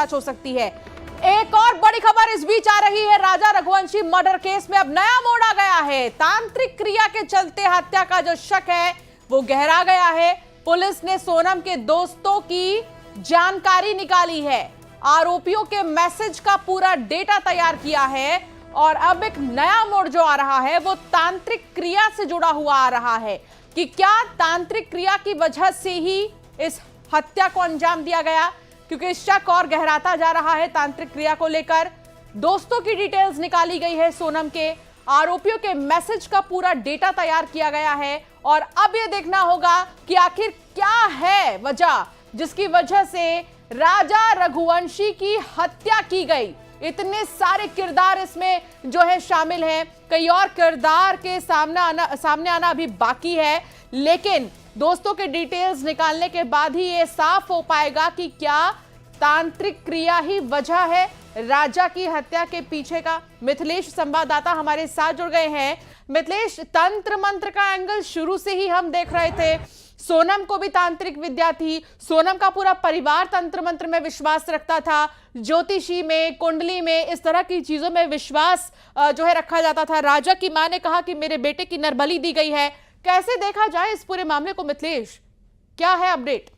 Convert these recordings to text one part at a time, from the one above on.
हो सकती है। एक और बड़ी खबर इस बीच आ रही है। राजा रघुवंशी मर्डर केस में अब नया मोड़ आ गया है। तांत्रिक क्रिया के चलते हत्या का जो शक है वो गहरा गया है। पुलिस ने सोनम के दोस्तों की जानकारी निकाली है, आरोपियों के मैसेज का पूरा डेटा तैयार किया है और अब एक नया मोड़ जो आ रहा है वो तांत्रिक क्रिया से जुड़ा हुआ आ रहा है कि क्या तांत्रिक क्रिया की वजह से ही इस हत्या को अंजाम दिया गया, क्योंकि शक और गहराता जा रहा है तांत्रिक क्रिया को लेकर। दोस्तों की डिटेल्स निकाली गई है सोनम के, आरोपियों के मैसेज का पूरा डेटा तैयार किया गया है और अब यह देखना होगा कि आखिर क्या है वजह जिसकी वजह से राजा रघुवंशी की हत्या की गई। इतने सारे किरदार इसमें जो है शामिल हैं, कई और किरदार के सामने आना अभी बाकी है, लेकिन दोस्तों के डिटेल्स निकालने के बाद ही ये साफ हो पाएगा कि क्या तांत्रिक क्रिया ही वजह है राजा की हत्या के पीछे का। मिथिलेश संवाददाता हमारे साथ जुड़ गए हैं। मिथिलेश, तंत्र मंत्र का एंगल शुरू से ही हम देख रहे थे, सोनम को भी तांत्रिक विद्या थी, सोनम का पूरा परिवार तंत्र मंत्र में विश्वास रखता था, ज्योतिषी में, कुंडली में, इस तरह की चीजों में विश्वास जो है रखा जाता था। राजा की मां ने कहा कि मेरे बेटे की नरबली दी गई है। कैसे देखा जाए इस पूरे मामले को मिथिलेश, क्या है अपडेट?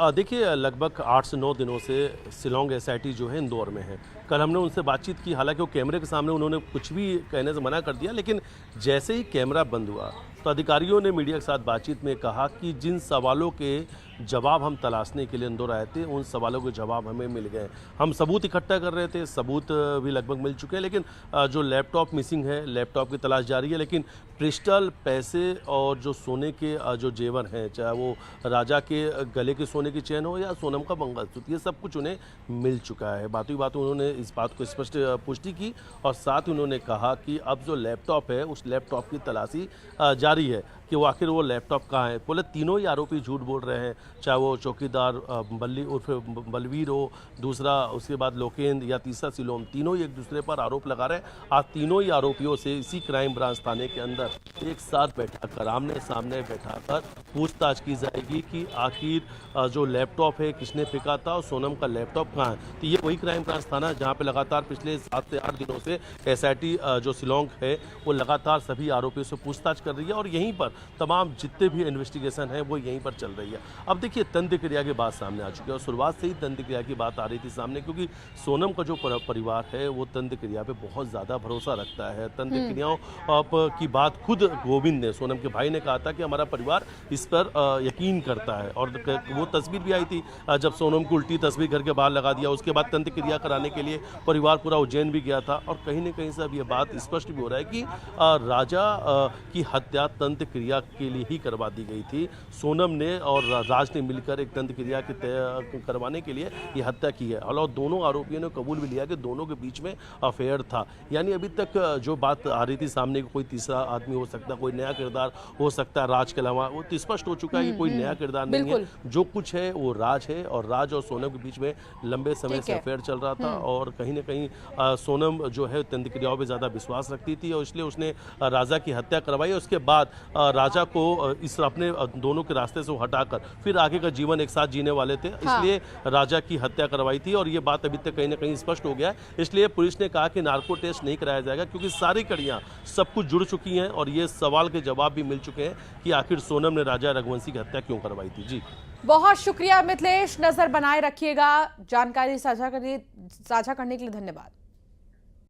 देखिए, लगभग 8 से 9 दिनों से शिलोंग एसआईटी जो है इंदौर में है। कल हमने उनसे बातचीत की, हालांकि वो कैमरे के सामने उन्होंने कुछ भी कहने से मना कर दिया, लेकिन जैसे ही कैमरा बंद हुआ तो अधिकारियों ने मीडिया के साथ बातचीत में कहा कि जिन सवालों के जवाब हम तलाशने के लिए इंदौर आए थे उन सवालों के जवाब हमें मिल गए। हम सबूत इकट्ठा कर रहे थे, सबूत भी लगभग मिल चुके हैं, लेकिन जो लैपटॉप मिसिंग है, लैपटॉप की तलाश जारी है। लेकिन क्रिस्टल, पैसे और जो सोने के जो जेवर हैं, चाहे वो राजा के गले के सोने की चेन हो या सोनम का मंगलसूत्र, ये सब कुछ उन्हें मिल चुका है। बातों ही बातों उन्होंने इस बात को स्पष्ट पुष्टि की और साथ ही उन्होंने कहा कि अब जो लैपटॉप है उस लैपटॉप की तलाशी जारी है कि वो आखिर वो लैपटॉप कहाँ है। बोले तीनों ही आरोपी झूठ बोल रहे हैं, चाहे वो चौकीदार बल्ली उर्फ बलवीर हो, दूसरा उसके बाद लोकेंद्र या तीसरा सिलोम, तीनों ही एक दूसरे पर आरोप लगा रहे हैं। आज तीनों ही आरोपियों से इसी क्राइम ब्रांच थाने के अंदर एक साथ बैठाकर, आमने सामने बैठाकर पूछताछ की जाएगी कि आखिर जो लैपटॉप है किसने फेंका था और सोनम का लैपटॉप कहाँ है। तो ये वही क्राइम ब्रांच थाना जहाँ पे लगातार पिछले 7 से 8 दिनों से एसआईटी जो शिलोंग है वो लगातार सभी आरोपियों से पूछताछ कर रही है और यहीं पर तमाम जितने भी इन्वेस्टिगेशन है वो यहीं पर चल रही है। अब देखिए, तंत्र क्रिया की बात सामने आ चुकी है और शुरुआत से ही तंत्र क्रिया की बात आ रही थी सामने, क्योंकि सोनम का जो परिवार है वो तंत्र क्रिया पे बहुत ज़्यादा भरोसा रखता है। तंत्र क्रियाओं की बात खुद गोविंद ने, सोनम के भाई ने कहा था कि हमारा परिवार इस पर यकीन करता है और वो तस्वीर भी आई थी जब सोनम को उल्टी तस्वीर घर के बाहर लगा दिया। उसके बाद तंत्र क्रिया कराने के लिए परिवार पूरा उज्जैन भी गया था और कहीं न कहीं से अब ये बात स्पष्ट भी हो रहा है कि राजा की हत्या तंत्र क्रिया के लिए ही करवा दी गई थी। सोनम ने और राज ने मिलकर एक तंत्र क्रिया के करवाने के लिए ये हत्या की है और दोनों आरोपियों ने कबूल भी लिया कि दोनों के बीच में अफेयर था। यानी अभी तक जो बात आ रही थी सामने कोई तीसरा आदमी हो सकता है, कोई नया किरदार हो सकता है राज के अलावा, वो तो स्पष्ट हो चुका है कि कोई नया किरदार नहीं है। जो कुछ है वो राज है और राज और सोनम के बीच में लंबे समय से अफेयर चल रहा था और कहीं ना कहीं सोनम जो है तंत्र क्रियाओं पर ज्यादा विश्वास रखती थी और इसलिए उसने राजा की हत्या करवाई। उसके बाद राजा को इस अपने दोनों के रास्ते से हटाकर फिर आगे का जीवन एक साथ जीने वाले थे, इसलिए राजा की हत्या करवाई थी और ये बात अभी तक कहीं ना कहीं स्पष्ट हो गया है। इसलिए पुलिस ने कहा कि नार्को टेस्ट नहीं कराया जाएगा क्योंकि सारी कड़ियां सब कुछ जुड़ चुकी हैं और ये सवाल के जवाब भी मिल चुके हैं कि आखिर सोनम ने राजा रघुवंशी की हत्या क्यों करवाई थी। जी, बहुत शुक्रिया मिथिलेश, नजर बनाए रखिएगा। जानकारी साझा करने के लिए धन्यवाद।